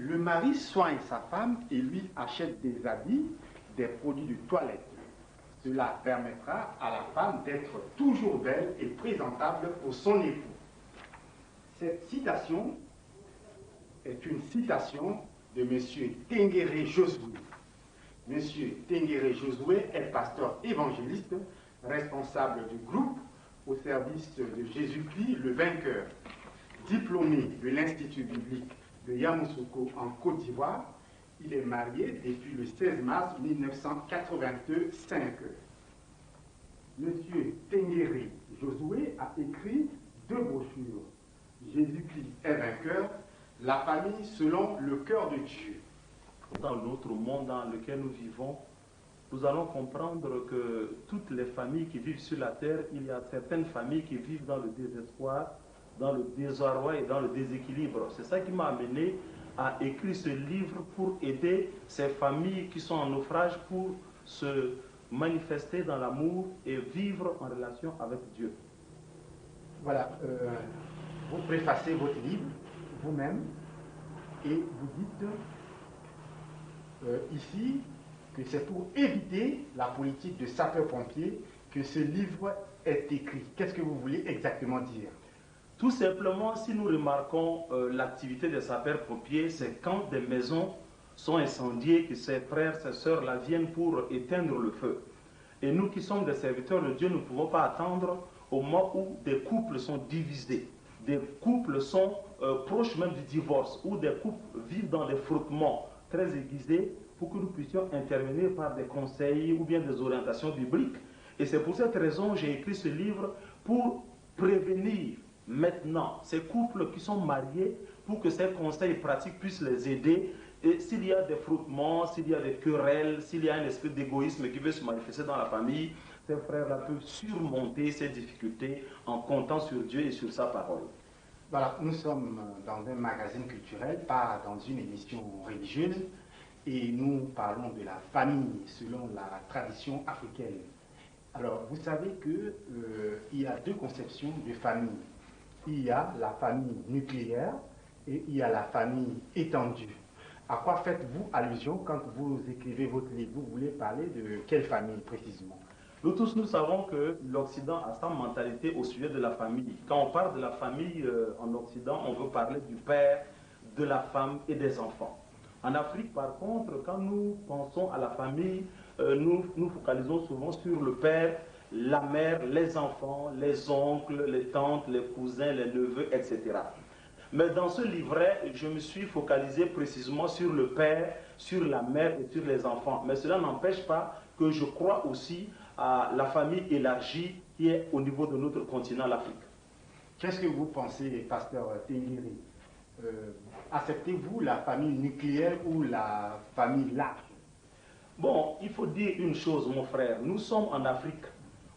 Le mari soigne sa femme et lui achète des habits, des produits de toilette. Cela permettra à la femme d'être toujours belle et présentable pour son époux. Cette citation est une citation de M. Tenguere Josué. M. Tenguere Josué est pasteur évangéliste, responsable du groupe au service de Jésus-Christ le vainqueur. Diplômé de l'Institut biblique de Yamoussoukro en Côte d'Ivoire, il est marié depuis le 16 mars 1985. Monsieur Tenguere Josué a écrit 2 brochures. Jésus-Christ est vainqueur, la famille selon le cœur de Dieu. Dans notre monde dans lequel nous vivons, nous allons comprendre que toutes les familles qui vivent sur la terre, il y a certaines familles qui vivent dans le désespoir, dans le désarroi et dans le déséquilibre. C'est ça qui m'a amené à écrire ce livre pour aider ces familles qui sont en naufrage pour se manifester dans l'amour et vivre en relation avec Dieu. Voilà, vous préfacez votre livre vous-même et vous dites ici que c'est pour éviter la politique de sapeur-pompier que ce livre est écrit. Qu'est-ce que vous voulez exactement dire? Tout simplement, si nous remarquons l'activité des sapeurs-pompiers, c'est quand des maisons sont incendiées que ces frères, ces sœurs-là viennent pour éteindre le feu. Et nous qui sommes des serviteurs de Dieu, nous ne pouvons pas attendre au moment où des couples sont divisés, des couples sont proches même du divorce, ou des couples vivent dans des frottements très aiguisés pour que nous puissions intervenir par des conseils ou bien des orientations bibliques. Et c'est pour cette raison que j'ai écrit ce livre pour prévenir maintenant ces couples qui sont mariés pour que ces conseils pratiques puissent les aider. Et s'il y a des frottements, s'il y a des querelles, s'il y a un esprit d'égoïsme qui veut se manifester dans la famille, ces frères-là peuvent surmonter ces difficultés en comptant sur Dieu et sur sa parole. Voilà, nous sommes dans un magazine culturel, pas dans une émission religieuse, et nous parlons de la famille selon la tradition africaine. Alors, vous savez qu'il y a 2 conceptions de famille. Il y a la famille nucléaire et il y a la famille étendue. À quoi faites-vous allusion quand vous écrivez votre livre? Vous voulez parler de quelle famille précisément? Nous tous, nous savons que l'Occident a sa mentalité au sujet de la famille. Quand on parle de la famille en Occident, on veut parler du père, de la femme et des enfants. En Afrique, par contre, quand nous pensons à la famille, nous nous focalisons souvent sur le père, la mère, les enfants, les oncles, les tantes, les cousins, les neveux, etc. Mais dans ce livret, je me suis focalisé précisément sur le père, sur la mère et sur les enfants. Mais cela n'empêche pas que je crois aussi à la famille élargie qui est au niveau de notre continent, l'Afrique. Qu'est-ce que vous pensez, pasteur Tenguere? Acceptez-vous la famille nucléaire ou la famille large? Bon, il faut dire une chose, mon frère. Nous sommes en Afrique.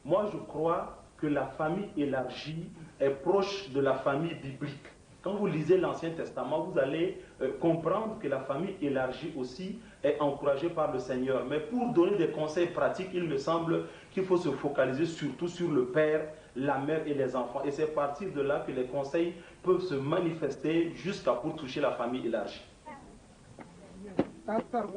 Moi, je crois que la famille élargie est proche de la famille biblique. Quand vous lisez l'Ancien Testament, vous allez comprendre que la famille élargie aussi est encouragée par le Seigneur. Mais pour donner des conseils pratiques, il me semble qu'il faut se focaliser surtout sur le père, la mère et les enfants. Et c'est à partir de là que les conseils peuvent se manifester jusqu'à pour toucher la famille élargie. Après, on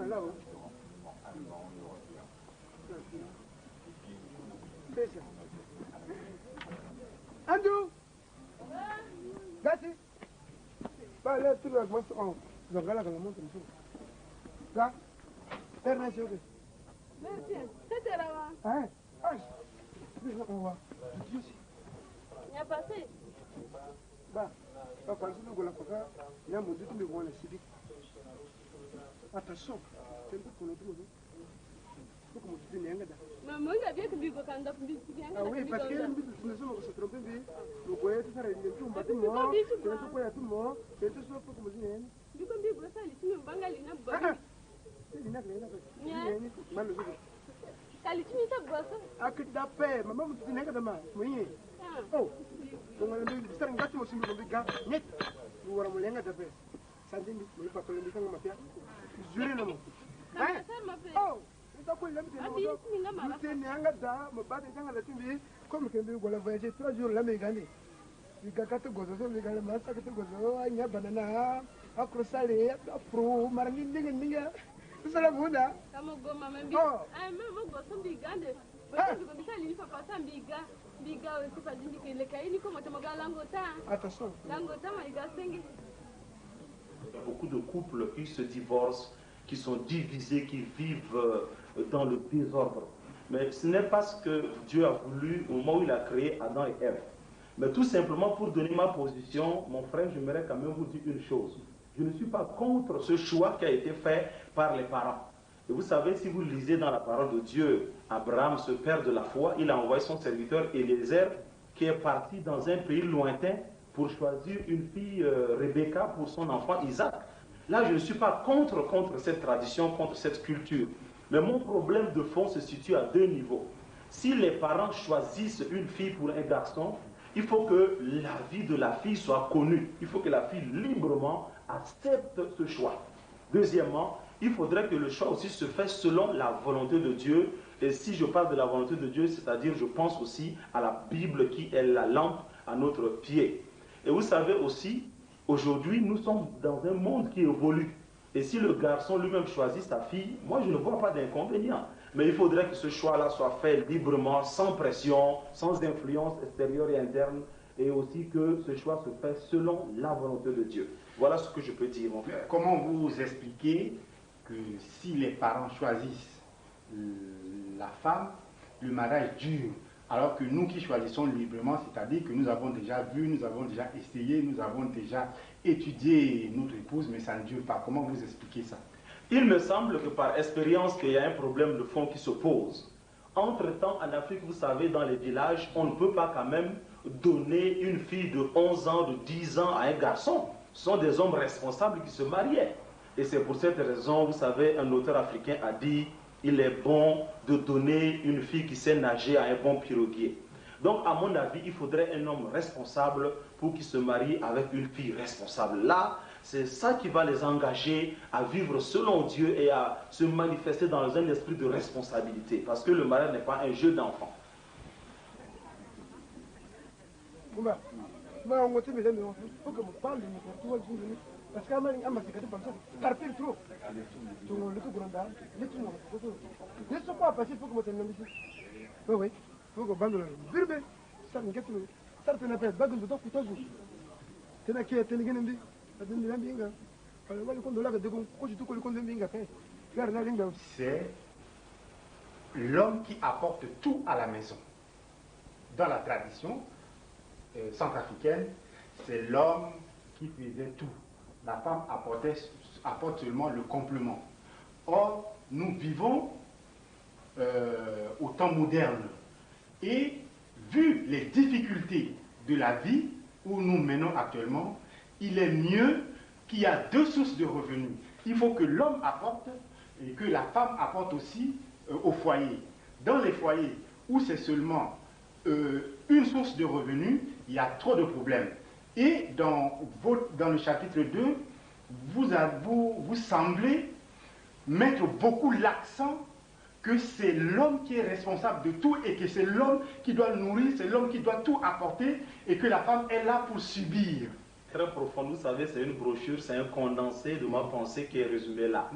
est là. C'est ça. Andrew! Gati! Bah, là, tout le monde, on va la montre. Là, merci. C'était là-bas. Hein? Ah, on va. Il y a passé. Bah, par exemple, il y a un module de voie civique. Attention, c'est un peu pour nous. Maman, il y a bien que tu veux quand ah oui, parce que nous sommes se tromper, nous voyons tout ça, tout le bâtiment, tout le monde, et tout ça pour que vous ayez. Du coup, tu peux ça, tu me bangalis, n'a pas. C'est une agréable. Kalitimi ta bossa. Akidape, maman vous dites n'est pas oui. Oh. Donc on dit ça ngati mo simbi ko ga net. Vous wara mo lenga dape. Sandi ni pas ko ndi kanga mafia. Jure na mo. Hein? Oh. Attention. Il y a beaucoup de couples qui se divorcent, qui sont divisés, qui vivent dans le désordre. Mais ce n'est pas ce que Dieu a voulu au moment où il a créé Adam et Ève. Mais tout simplement pour donner ma position, mon frère, j'aimerais quand même vous dire une chose. Je ne suis pas contre ce choix qui a été fait par les parents. Et vous savez, si vous lisez dans la parole de Dieu, Abraham, ce père de la foi, il a envoyé son serviteur Eliezer, qui est parti dans un pays lointain pour choisir une fille, Rebecca, pour son enfant Isaac. Là, je ne suis pas contre cette tradition, contre cette culture. Mais mon problème de fond se situe à deux niveaux. Si les parents choisissent une fille pour un garçon, il faut que la vie de la fille soit connue. Il faut que la fille librement accepte ce choix. Deuxièmement, il faudrait que le choix aussi se fasse selon la volonté de Dieu. Et si je parle de la volonté de Dieu, c'est-à-dire je pense aussi à la Bible qui est la lampe à notre pied. Et vous savez aussi, aujourd'hui, nous sommes dans un monde qui évolue. Et si le garçon lui-même choisit sa fille, moi je ne vois pas d'inconvénient. Mais il faudrait que ce choix-là soit fait librement, sans pression, sans influence extérieure et interne. Et aussi que ce choix se fait selon la volonté de Dieu. Voilà ce que je peux dire, mon frère. Comment vous expliquez que si les parents choisissent la femme, le mariage dure, alors que nous qui choisissons librement, c'est-à-dire que nous avons déjà vu, nous avons déjà essayé, nous avons déjà étudié notre épouse, mais ça ne dure pas. Comment vous expliquez ça? Il me semble que par expérience qu'il y a un problème de fond qui se pose. Entre-temps, en Afrique, vous savez, dans les villages, on ne peut pas quand même donner une fille de 11 ans, de 10 ans à un garçon. Ce sont des hommes responsables qui se mariaient. Et c'est pour cette raison, vous savez, un auteur africain a dit il est bon de donner une fille qui sait nager à un bon piroguier. Donc, à mon avis, il faudrait un homme responsable pour qu'il se marie avec une fille responsable. Là, c'est ça qui va les engager à vivre selon Dieu et à se manifester dans un esprit de responsabilité. Parce que le mariage n'est pas un jeu d'enfant. Parce que amani ama sikati pamsa karpir trop to le ko granda le to mo ko ne so pas passer pour que mo tenir ici oui faut que bando virbe ça ngetu ça te n'appelle bagu do ko tozu tena ki tena genen bi adin bi mbinga wala wala ko dola ga de ko jitu ko ko mbinga kai gar na linga. C'est l'homme qui apporte tout à la maison. Dans la tradition centrafricaine, c'est l'homme qui faisait tout. La femme apporte seulement le complément. Or, nous vivons au temps moderne. Et vu les difficultés de la vie où nous menons actuellement, il est mieux qu'il y a deux sources de revenus. Il faut que l'homme apporte et que la femme apporte aussi au foyer. Dans les foyers où c'est seulement une source de revenus, il y a trop de problèmes. Et dans le chapitre 2, vous semblez mettre beaucoup l'accent que c'est l'homme qui est responsable de tout et que c'est l'homme qui doit nourrir, c'est l'homme qui doit tout apporter et que la femme est là pour subir. Très profond, vous savez, c'est une brochure, c'est un condensé de ma pensée qui est résumé là.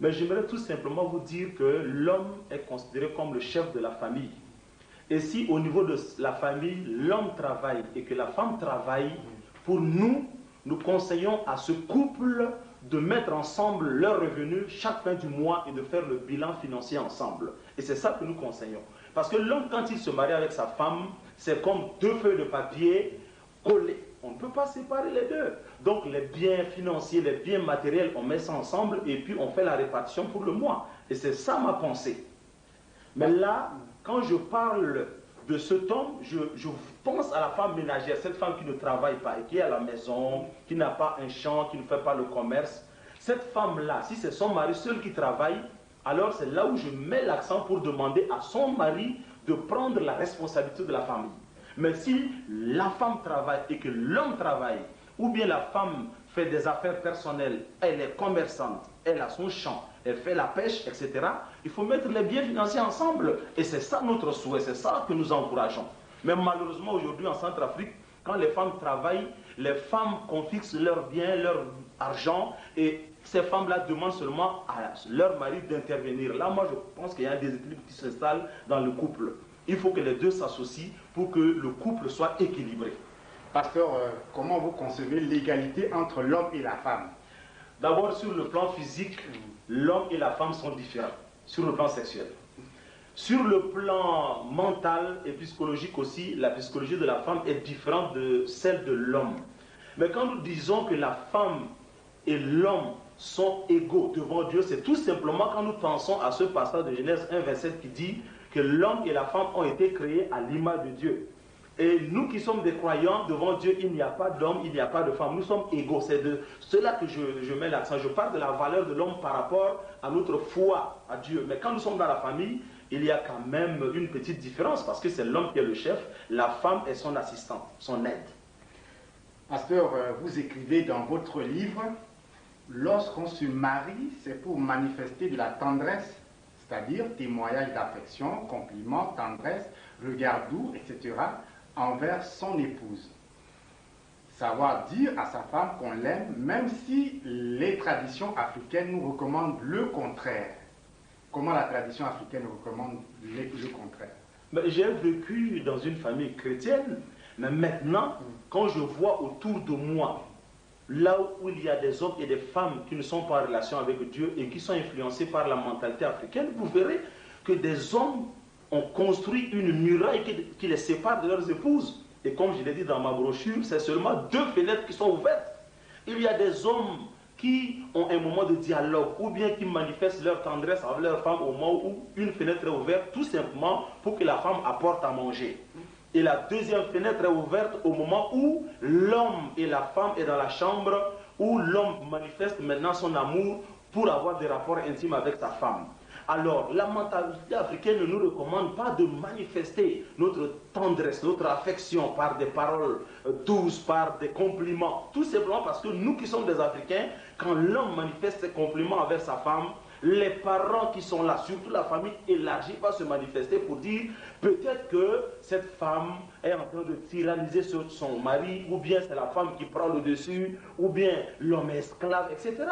Mais j'aimerais tout simplement vous dire que l'homme est considéré comme le chef de la famille. Et si au niveau de la famille, l'homme travaille et que la femme travaille, pour nous, nous conseillons à ce couple de mettre ensemble leurs revenus chaque fin du mois et de faire le bilan financier ensemble. Et c'est ça que nous conseillons. Parce que l'homme, quand il se marie avec sa femme, c'est comme deux feuilles de papier collées. On ne peut pas séparer les deux. Donc les biens financiers, les biens matériels, on met ça ensemble et puis on fait la répartition pour le mois. Et c'est ça ma pensée. Mais là, quand je parle de cet homme, je pense à la femme ménagère, cette femme qui ne travaille pas et qui est à la maison, qui n'a pas un champ, qui ne fait pas le commerce. Cette femme-là, si c'est son mari seul qui travaille, alors c'est là où je mets l'accent pour demander à son mari de prendre la responsabilité de la famille. Mais si la femme travaille et que l'homme travaille, ou bien la femme fait des affaires personnelles, elle est commerçante, elle a son champ, elle fait la pêche, etc. Il faut mettre les biens financiers ensemble. Et c'est ça notre souhait, c'est ça que nous encourageons. Mais malheureusement, aujourd'hui en Centrafrique, quand les femmes travaillent, les femmes confisquent leurs biens, leur argent, et ces femmes-là demandent seulement à leur mari d'intervenir. Là, moi, je pense qu'il y a un déséquilibre qui s'installe dans le couple. Il faut que les deux s'associent pour que le couple soit équilibré. Pasteur, comment vous concevez l'égalité entre l'homme et la femme? D'abord, sur le plan physique, l'homme et la femme sont différents, sur le plan sexuel. Sur le plan mental et psychologique aussi, la psychologie de la femme est différente de celle de l'homme. Mais quand nous disons que la femme et l'homme sont égaux devant Dieu, c'est tout simplement quand nous pensons à ce passage de Genèse 1,27 qui dit que l'homme et la femme ont été créés à l'image de Dieu. Et nous qui sommes des croyants, devant Dieu, il n'y a pas d'homme, il n'y a pas de femme. Nous sommes égaux. C'est de cela que je mets l'accent. Je parle de la valeur de l'homme par rapport à notre foi à Dieu. Mais quand nous sommes dans la famille, il y a quand même une petite différence parce que c'est l'homme qui est le chef, la femme est son assistante, son aide. Pasteur, vous écrivez dans votre livre, lorsqu'on se marie, c'est pour manifester de la tendresse, c'est-à-dire témoignage d'affection, compliments, tendresse, regard doux, etc., envers son épouse. Savoir dire à sa femme qu'on l'aime, même si les traditions africaines nous recommandent le contraire. Comment la tradition africaine recommande le contraire? J'ai vécu dans une famille chrétienne, mais maintenant, quand je vois autour de moi, là où il y a des hommes et des femmes qui ne sont pas en relation avec Dieu et qui sont influencés par la mentalité africaine, vous verrez que des hommes ont construit une muraille qui les sépare de leurs épouses. Et comme je l'ai dit dans ma brochure, c'est seulement 2 fenêtres qui sont ouvertes. Il y a des hommes qui ont un moment de dialogue ou bien qui manifestent leur tendresse avec leur femme au moment où une fenêtre est ouverte, tout simplement pour que la femme apporte à manger. Et la deuxième fenêtre est ouverte au moment où l'homme et la femme est dans la chambre, où l'homme manifeste maintenant son amour pour avoir des rapports intimes avec sa femme. Alors, la mentalité africaine ne nous recommande pas de manifester notre tendresse, notre affection par des paroles douces, par des compliments. Tout simplement parce que nous qui sommes des Africains, quand l'homme manifeste ses compliments avec sa femme, les parents qui sont là, surtout la famille élargie, va se manifester pour dire peut-être que cette femme est en train de tyranniser sur son mari, ou bien c'est la femme qui prend le dessus, ou bien l'homme est esclave, etc.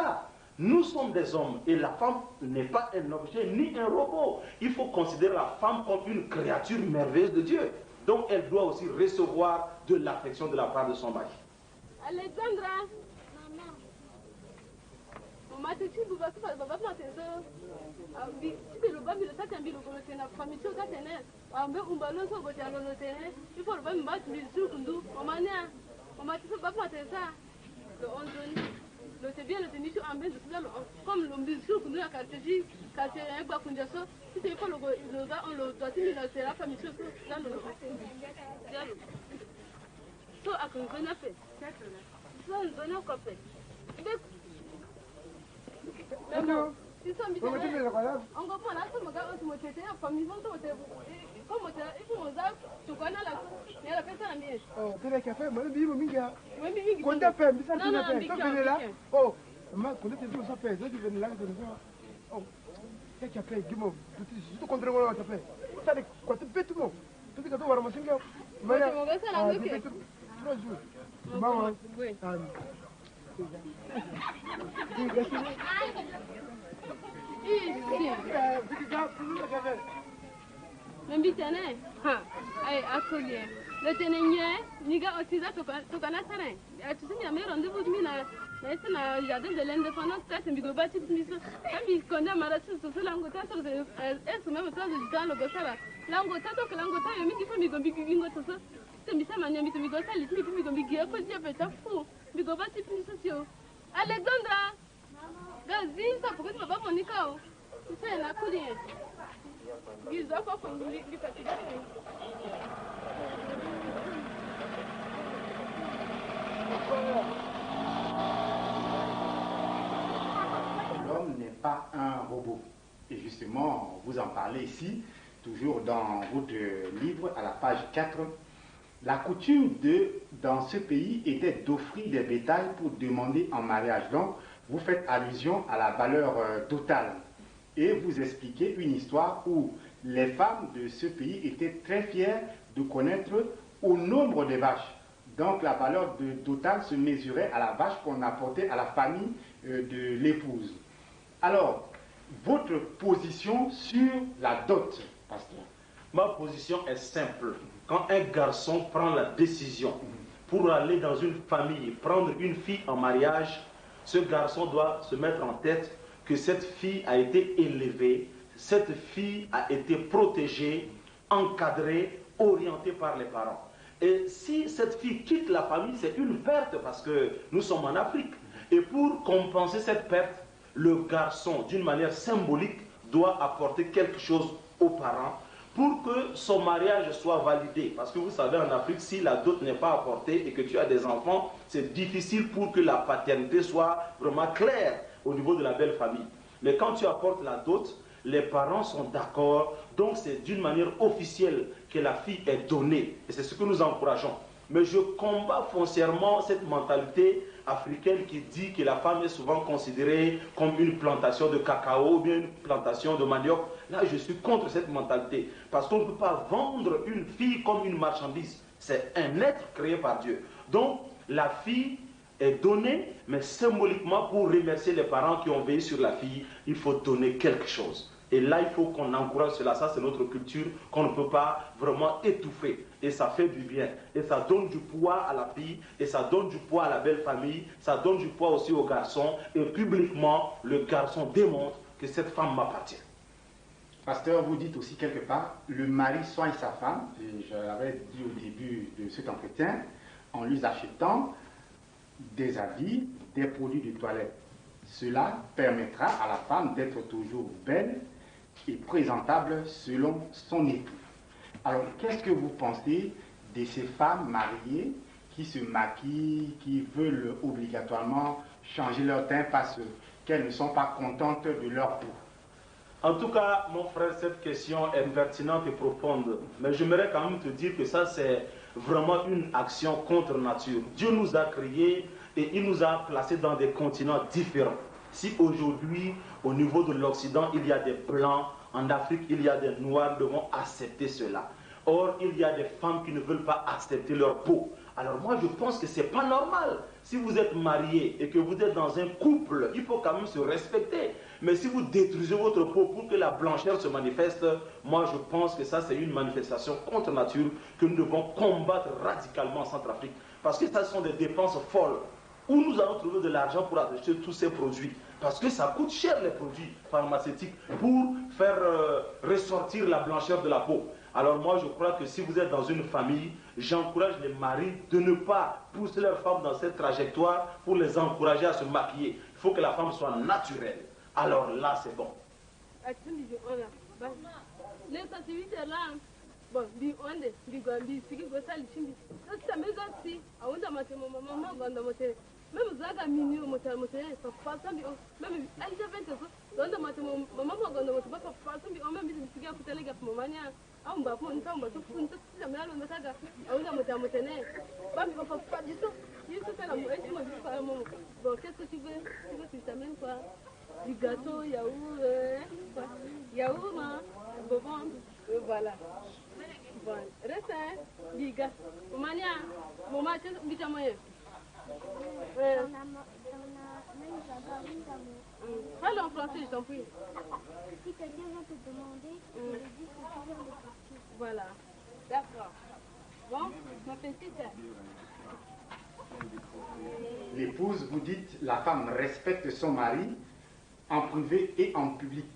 Nous sommes des hommes et la femme n'est pas un objet ni un robot. Il faut considérer la femme comme une créature merveilleuse de Dieu. Donc elle doit aussi recevoir de l'affection de la part de son mari. Alexandra, maman. Maman, tu veux pas faire ça? Tu sais le bain, il est un billet de la famille. Tu as tenu. On va le faire. Il faut le bain, mais tu dis sur nous. Maman, tu peux pas faire ça. Le 11. C'est bien le tenir sur un bain de cela, comme le muscle que nous avons cartégé, car c'est un bas qu'on a ça. Si c'est pas le gars, on le doit tenir c'est la famille sur là, le so à qu'on a fait. Ça, on donne encore fait. Si ça me dit, on va prendre là, ça me garde, on me tête, la famille, on te comme il faut on a, tu connais la, il y a la personne à mieux. Oh, tu as café, moi, je me dis, oui, mais quand tu as fait, ça non, non, tu as là. Oh, moi, quand tu as fait, ça, tu viens là, oh, c'est café, dis-moi, tu comprends comment tu as fait. Ça, quand tu fais tout le monde, tu dis que tu vas ramasser le gars. Mais là, tu fais 3 jours. Maman, oui. Membitane, ha, ay akolye. Le tenenye, niga otiza tokana sarin. Tu sais, il y a mes rendez-vous de mina. Mais c'est na jardin de l'indépendance, c'est un bigoba type miso. Comme il connaît ma racine sur l'angota, c'est même ça de dans le gossara. L'angota, donc l'angota, il y a mis qui fait migombi bingo tout ça. C'est mis ça mania mit migosa, il fait migombi qui a pas dit peut-être fou. Bigoba type miso. Alexandra, vas-y, ça pourrait pas mon nicao. Tu sais, la coulier. L'homme n'est pas un robot. Et justement, vous en parlez ici, toujours dans votre livre, à la page 4. La coutume dans ce pays était d'offrir des bétails pour demander en mariage. Donc, vous faites allusion à la valeur totale. Et vous expliquez une histoire où les femmes de ce pays étaient très fières de connaître au nombre des vaches. Donc, la valeur totale se mesurait à la vache qu'on apportait à la famille de l'épouse. Alors, votre position sur la dot, pasteur? Ma position est simple. Quand un garçon prend la décision pour aller dans une famille, prendre une fille en mariage, ce garçon doit se mettre en tête que cette fille a été élevée, cette fille a été protégée, encadrée, orientée par les parents. Et si cette fille quitte la famille, c'est une perte parce que nous sommes en Afrique. Et pour compenser cette perte, le garçon, d'une manière symbolique, doit apporter quelque chose aux parents pour que son mariage soit validé. Parce que vous savez, en Afrique, si la dot n'est pas apportée et que tu as des enfants, c'est difficile pour que la paternité soit vraiment claire au niveau de la belle famille. Mais quand tu apportes la dot, les parents sont d'accord, donc c'est d'une manière officielle que la fille est donnée. Et c'est ce que nous encourageons. Mais je combats foncièrement cette mentalité africaine qui dit que la femme est souvent considérée comme une plantation de cacao ou bien une plantation de manioc. Là, je suis contre cette mentalité. Parce qu'on ne peut pas vendre une fille comme une marchandise. C'est un être créé par Dieu. Donc, la fille est donnée, mais symboliquement, pour remercier les parents qui ont veillé sur la fille, il faut donner quelque chose. Et là, il faut qu'on encourage cela. Ça, c'est notre culture qu'on ne peut pas vraiment étouffer. Et ça fait du bien. Et ça donne du poids à la fille. Et ça donne du poids à la belle famille. Ça donne du poids aussi au garçon. Et publiquement, le garçon démontre que cette femme m'appartient. Pasteur, vous dites aussi quelque part, le mari soigne sa femme. Et je l'avais dit au début de cet entretien, en lui achetant des habits, des produits de toilette. Cela permettra à la femme d'être toujours belle et présentable selon son époux. Alors, qu'est-ce que vous pensez de ces femmes mariées qui se maquillent, qui veulent obligatoirement changer leur teint parce qu'elles ne sont pas contentes de leur peau? En tout cas, mon frère, cette question est pertinente et profonde. Mais j'aimerais quand même te dire que ça, c'est vraiment une action contre nature. Dieu nous a créés et il nous a placés dans des continents différents. Si aujourd'hui, au niveau de l'Occident, il y a des blancs, en Afrique, il y a des noirs, nous devons accepter cela. Or, il y a des femmes qui ne veulent pas accepter leur peau. Alors moi, je pense que ce n'est pas normal. Si vous êtes marié et que vous êtes dans un couple, il faut quand même se respecter. Mais si vous détruisez votre peau pour que la blancheur se manifeste, moi je pense que ça c'est une manifestation contre nature que nous devons combattre radicalement en Centrafrique. Parce que ça sont des dépenses folles. Où nous allons trouver de l'argent pour acheter tous ces produits? Parce que ça coûte cher les produits pharmaceutiques pour faire ressortir la blancheur de la peau. Alors moi je crois que si vous êtes dans une famille, j'encourage les maris de ne pas pousser leurs femmes dans cette trajectoire pour les encourager à se maquiller. Il faut que la femme soit naturelle. Alors là c'est bon. Bon, bi onde bi gambi sigi go sali chindi sasa meza si awunda mate mama ganda mate même zaga mini o mate fa fa bi o même alja vente so ganda mate mama ganda mate fa fa bi o même bi sigi akutele ga mama nya au mba ko nta mba to funta sila mala ndo taga awunda mate ne ba mi fa fa jiso tala mo esi mo bi fa mo bon qu'est-ce que tu veux que je t'amène quoi du gâteau yaourt bonbon voilà. Bon, reste, biga. Mania, maman, tu es bien moyen. Parle en français, je t'en prie. Si quelqu'un vient te demander, tu lui dis que tu viens de partir. Voilà, d'accord. Bon, ma petite. L'épouse, vous dites, la femme respecte son mari en privé et en public.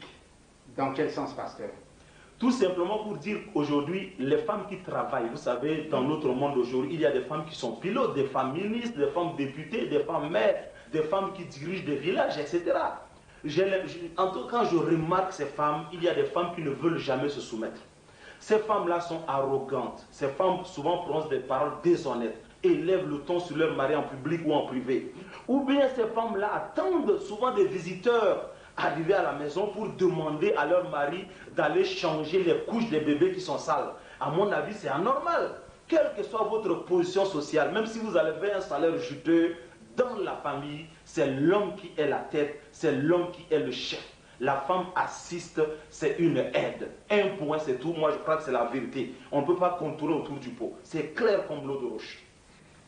Dans quel sens, pasteur? Tout simplement pour dire qu'aujourd'hui, les femmes qui travaillent, vous savez, dans notre monde aujourd'hui, il y a des femmes qui sont pilotes, des femmes ministres, des femmes députées, des femmes maires, des femmes qui dirigent des villages, etc. En tout cas, quand je remarque ces femmes, il y a des femmes qui ne veulent jamais se soumettre. Ces femmes-là sont arrogantes. Ces femmes souvent prononcent des paroles déshonnêtes, élèvent le ton sur leur mari en public ou en privé. Ou bien ces femmes-là attendent souvent des visiteurs arriver à la maison pour demander à leur mari d'aller changer les couches des bébés qui sont sales. À mon avis, c'est anormal. quelle que soit votre position sociale, même si vous avez un salaire juteux, dans la famille, c'est l'homme qui est la tête, c'est l'homme qui est le chef. La femme assiste, c'est une aide. Un point, c'est tout. Moi, je crois que c'est la vérité. On ne peut pas contourner autour du pot. C'est clair comme l'eau de roche.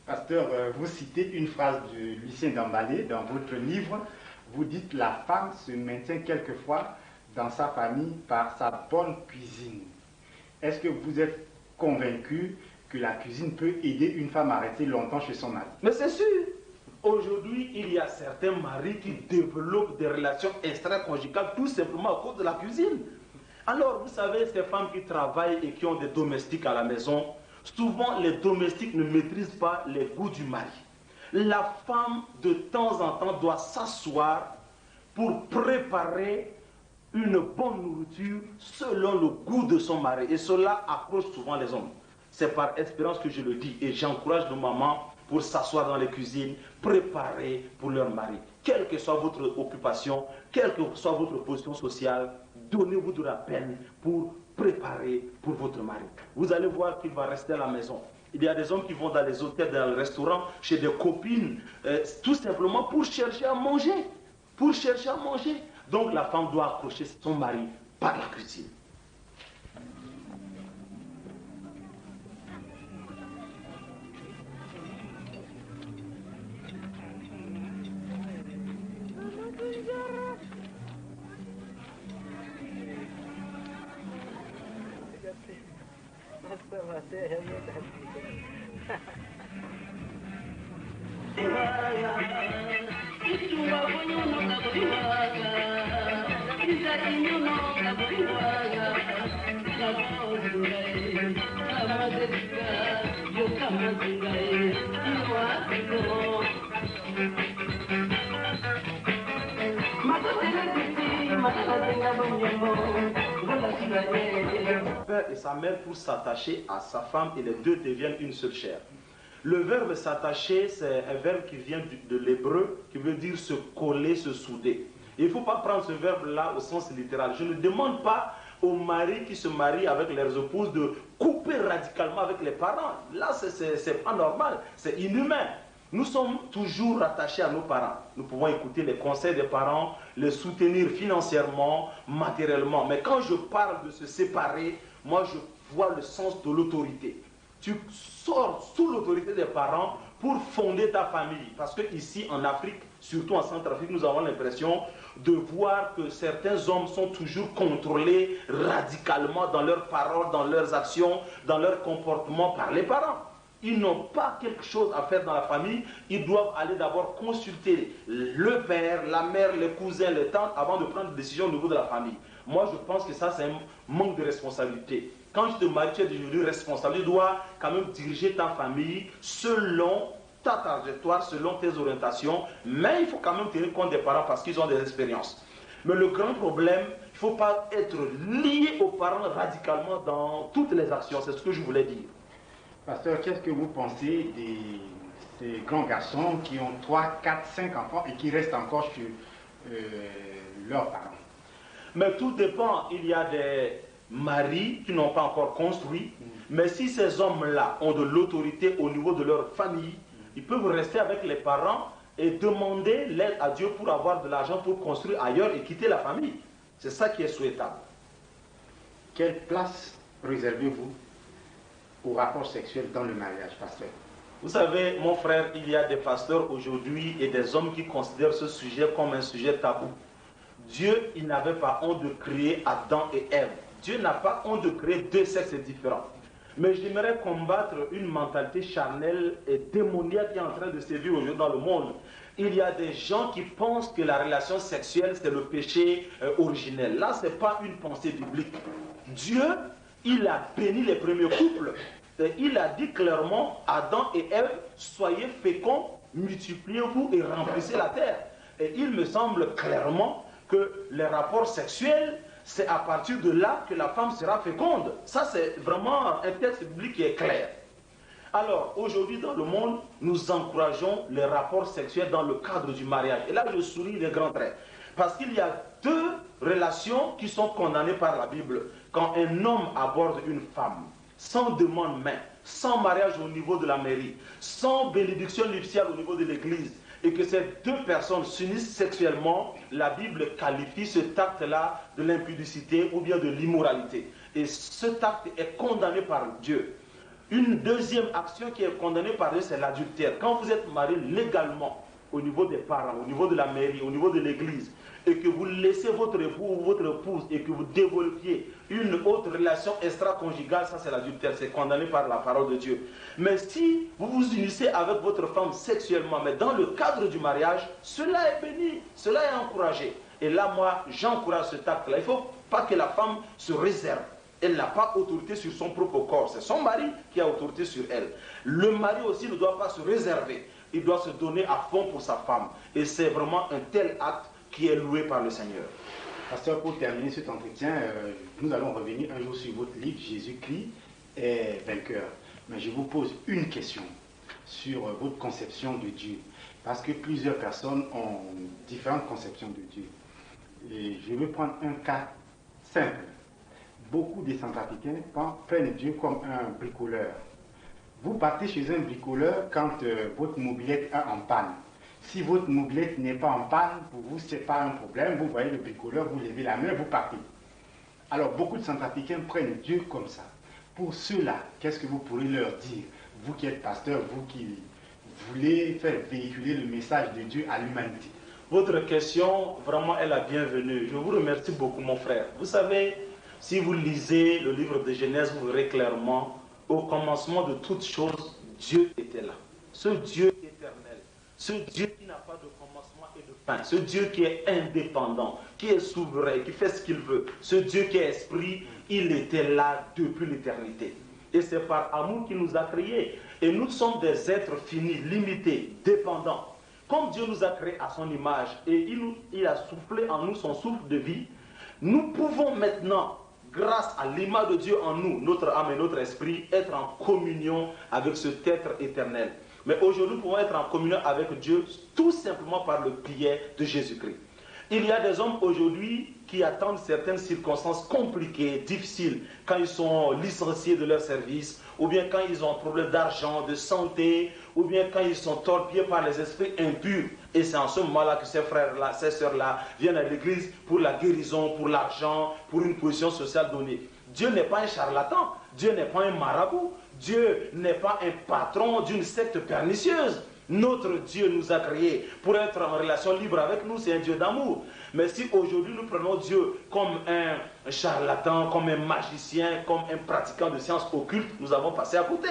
Pasteur, vous citez une phrase de Lucien Dambalé dans votre livre. Vous dites « La femme se maintient quelquefois dans sa famille par sa bonne cuisine ». Est-ce que vous êtes convaincu que la cuisine peut aider une femme à rester longtemps chez son mari? Mais c'est sûr. Aujourd'hui, il y a certains maris qui développent des relations extra-conjugales tout simplement à cause de la cuisine. Alors, vous savez, ces femmes qui travaillent et qui ont des domestiques à la maison, souvent les domestiques ne maîtrisent pas les goûts du mari. La femme, de temps en temps, doit s'asseoir pour préparer une bonne nourriture selon le goût de son mari. Et cela accroche souvent les hommes. C'est par expérience que je le dis et j'encourage nos mamans pour s'asseoir dans les cuisines, préparer pour leur mari. Quelle que soit votre occupation, quelle que soit votre position sociale, donnez-vous de la peine pour préparer pour votre mari. Vous allez voir qu'il va rester à la maison. Il y a des hommes qui vont dans les hôtels, dans les restaurants, chez des copines, tout simplement pour chercher à manger. Pour chercher à manger. Donc la femme doit accrocher son mari par la cuisine. Père et sa mère pour s'attacher à sa femme et les deux deviennent une seule chair. Le verbe s'attacher, c'est un verbe qui vient de l'hébreu, qui veut dire se coller, se souder. Il ne faut pas prendre ce verbe-là au sens littéral. Je ne demande pas aux maris qui se marient avec leurs épouses de couper radicalement avec les parents. Là, c'est pas normal, c'est inhumain. Nous sommes toujours attachés à nos parents. Nous pouvons écouter les conseils des parents, les soutenir financièrement, matériellement. Mais quand je parle de se séparer, moi je vois le sens de l'autorité. Tu sors sous l'autorité des parents pour fonder ta famille. Parce que ici en Afrique, surtout en Centrafrique, nous avons l'impression de voir que certains hommes sont toujours contrôlés radicalement dans leurs paroles, dans leurs actions, dans leur comportement par les parents. Ils n'ont pas quelque chose à faire dans la famille, ils doivent aller d'abord consulter le père, la mère, les cousins, les tantes avant de prendre des décisions au niveau de la famille. Moi, je pense que ça, c'est un manque de responsabilité. Quand tu te maries, tu es devenu responsable. Tu dois quand même diriger ta famille selon ta trajectoire, selon tes orientations, mais il faut quand même tenir compte des parents parce qu'ils ont des expériences. Mais le grand problème, il ne faut pas être lié aux parents radicalement dans toutes les actions, c'est ce que je voulais dire. Pasteur, qu'est-ce que vous pensez de ces grands garçons qui ont 3, 4, 5 enfants et qui restent encore chez leurs parents? Mais tout dépend. Il y a des maris qui n'ont pas encore construit, mais si ces hommes-là ont de l'autorité au niveau de leur famille, ils peuvent rester avec les parents et demander l'aide à Dieu pour avoir de l'argent pour construire ailleurs et quitter la famille. C'est ça qui est souhaitable. Quelle place réservez-vous au rapport sexuel dans le mariage, pasteur? Vous savez, mon frère, il y a des pasteurs aujourd'hui et des hommes qui considèrent ce sujet comme un sujet tabou. Dieu, il n'avait pas honte de créer Adam et Ève. Dieu n'a pas honte de créer deux sexes différents. Mais j'aimerais combattre une mentalité charnelle et démoniaque qui est en train de sévir aujourd'hui dans le monde. Il y a des gens qui pensent que la relation sexuelle, c'est le péché originel. Là, ce n'est pas une pensée biblique. Dieu, il a béni les premiers couples. Et il a dit clairement, Adam et Ève, soyez féconds, multipliez-vous et remplissez la terre. Et il me semble clairement que les rapports sexuels, c'est à partir de là que la femme sera féconde. Ça, c'est vraiment un texte biblique qui est clair. Alors, aujourd'hui, dans le monde, nous encourageons les rapports sexuels dans le cadre du mariage. Et là, je souligne les grands traits. Parce qu'il y a deux relations qui sont condamnées par la Bible. Quand un homme aborde une femme, sans demande même, sans mariage au niveau de la mairie, sans bénédiction nuptiale au niveau de l'église, et que ces deux personnes s'unissent sexuellement, la Bible qualifie cet acte-là de l'impudicité ou bien de l'immoralité. Et cet acte est condamné par Dieu. Une deuxième action qui est condamnée par Dieu, c'est l'adultère. Quand vous êtes marié légalement, au niveau des parents, au niveau de la mairie, au niveau de l'église, et que vous laissez votre époux ou votre épouse et que vous développiez une autre relation extra-conjugale, ça c'est l'adultère, c'est condamné par la parole de Dieu. Mais si vous vous unissez avec votre femme sexuellement, mais dans le cadre du mariage, cela est béni, cela est encouragé. Et là, moi, j'encourage cet acte-là. Il ne faut pas que la femme se réserve. Elle n'a pas autorité sur son propre corps. C'est son mari qui a autorité sur elle. Le mari aussi ne doit pas se réserver. Il doit se donner à fond pour sa femme. Et c'est vraiment un tel acte qui est loué par le Seigneur. Pasteur, pour terminer cet entretien, nous allons revenir un jour sur votre livre, Jésus-Christ est vainqueur. Mais je vous pose une question sur votre conception de Dieu. Parce que plusieurs personnes ont différentes conceptions de Dieu. Et je vais prendre un cas simple. Beaucoup des Centrafricains prennent Dieu comme un bricoleur. Vous partez chez un bricoleur quand votre mobilette est en panne. Si votre mobilette n'est pas en panne, pour vous, ce n'est pas un problème. Vous voyez le bricoleur, vous levez la main, vous partez. Alors, beaucoup de Centrafricains prennent Dieu comme ça. Pour ceux-là, qu'est-ce que vous pourrez leur dire? Vous qui êtes pasteur, vous qui voulez faire véhiculer le message de Dieu à l'humanité. Votre question, vraiment, est la bienvenue. Je vous remercie beaucoup, mon frère. Vous savez, si vous lisez le livre de Genèse, vous verrez clairement, au commencement de toutes choses, Dieu était là. Ce Dieu éternel, ce Dieu qui n'a pas de commencement et de fin, ce Dieu qui est indépendant, qui est souverain, qui fait ce qu'il veut, ce Dieu qui est esprit, il était là depuis l'éternité. Et c'est par amour qu'il nous a créés. Et nous sommes des êtres finis, limités, dépendants. Comme Dieu nous a créés à son image et il a soufflé en nous son souffle de vie, nous pouvons maintenant, grâce à l'image de Dieu en nous, notre âme et notre esprit, être en communion avec cet être éternel. Mais aujourd'hui, nous pouvons être en communion avec Dieu tout simplement par le biais de Jésus-Christ. Il y a des hommes aujourd'hui qui attendent certaines circonstances compliquées, difficiles, quand ils sont licenciés de leur service, ou bien quand ils ont un problème d'argent, de santé, ou bien quand ils sont torpillés par les esprits impurs. Et c'est en ce moment-là que ces frères-là, ces sœurs-là viennent à l'église pour la guérison, pour l'argent, pour une position sociale donnée. Dieu n'est pas un charlatan, Dieu n'est pas un marabout, Dieu n'est pas un patron d'une secte pernicieuse. Notre Dieu nous a créés pour être en relation libre avec nous, c'est un Dieu d'amour. Mais si aujourd'hui nous prenons Dieu comme un charlatan, comme un magicien, comme un pratiquant de sciences occultes, nous avons passé à côté.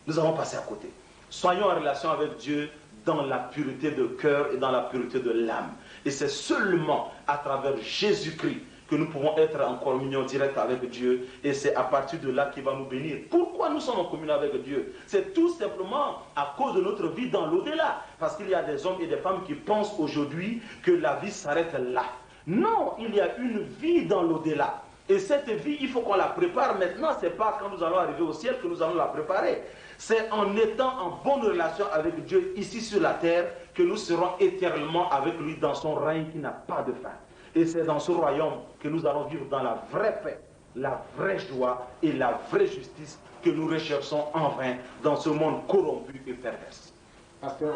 Nous avons passé à côté. Soyons en relation avec Dieu dans la pureté de cœur et dans la pureté de l'âme. Et c'est seulement à travers Jésus-Christ que nous pouvons être en communion directe avec Dieu, et c'est à partir de là qu'il va nous bénir. Pourquoi nous sommes en communion avec Dieu? C'est tout simplement à cause de notre vie dans l'au-delà, parce qu'il y a des hommes et des femmes qui pensent aujourd'hui que la vie s'arrête là. Non, il y a une vie dans l'au-delà, et cette vie, il faut qu'on la prépare maintenant. C'est pas quand nous allons arriver au ciel que nous allons la préparer. C'est en étant en bonne relation avec Dieu ici sur la terre que nous serons éternellement avec lui dans son règne qui n'a pas de fin. Et c'est dans ce royaume que nous allons vivre dans la vraie paix, la vraie joie et la vraie justice que nous recherchons en vain dans ce monde corrompu et pervers. Pasteur.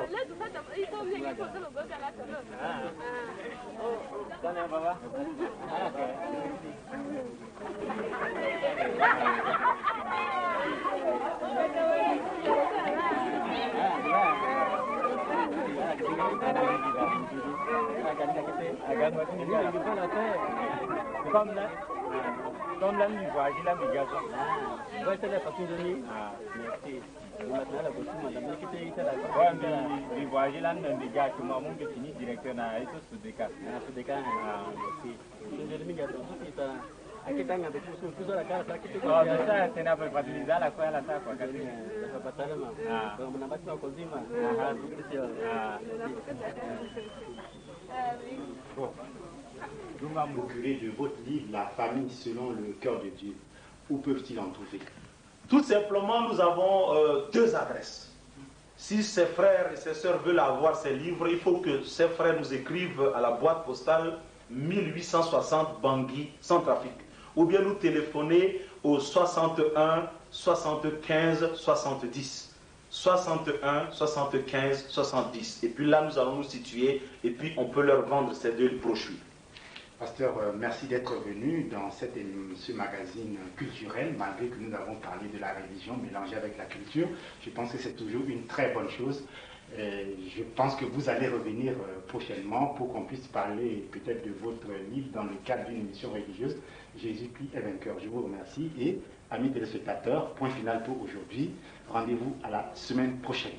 Comme l'âme du voyage, l'âme du gazon. C'est la façon de dire. Merci. Maintenant, la voiture, madame, qui était là. Oui, du voyage, l'âme du gaz, qui m'a montré fini directeur dans les sous-décas. Sous-décas, merci. Je l'ai mis à aquí están a puso la cara aquí te no esa tena por facilitar la cosa la saco acá sí la pasar más pero me nada más con dima Bon. Nous va m'occuper de votre livre, La famille selon le cœur de Dieu. Où peuvent-ils en trouver? Tout simplement, nous avons deux adresses. Si ces frères et ces sœurs veulent avoir ces livres, il faut que ces frères nous écrivent à la boîte postale 1860 Bangui, Centrafrique. Ou bien nous téléphoner au 61 75 70. 61 75 70. Et puis là, nous allons nous situer et puis on peut leur vendre ces deux brochures. Pasteur, merci d'être venu dans ce magazine culturel, malgré que nous avons parlé de la religion mélangée avec la culture. Je pense que c'est toujours une très bonne chose. Je pense que vous allez revenir prochainement pour qu'on puisse parler peut-être de votre livre dans le cadre d'une émission religieuse. Jésus-Christ est vainqueur. Je vous remercie et, amis téléspectateurs, point final pour aujourd'hui. Rendez-vous à la semaine prochaine.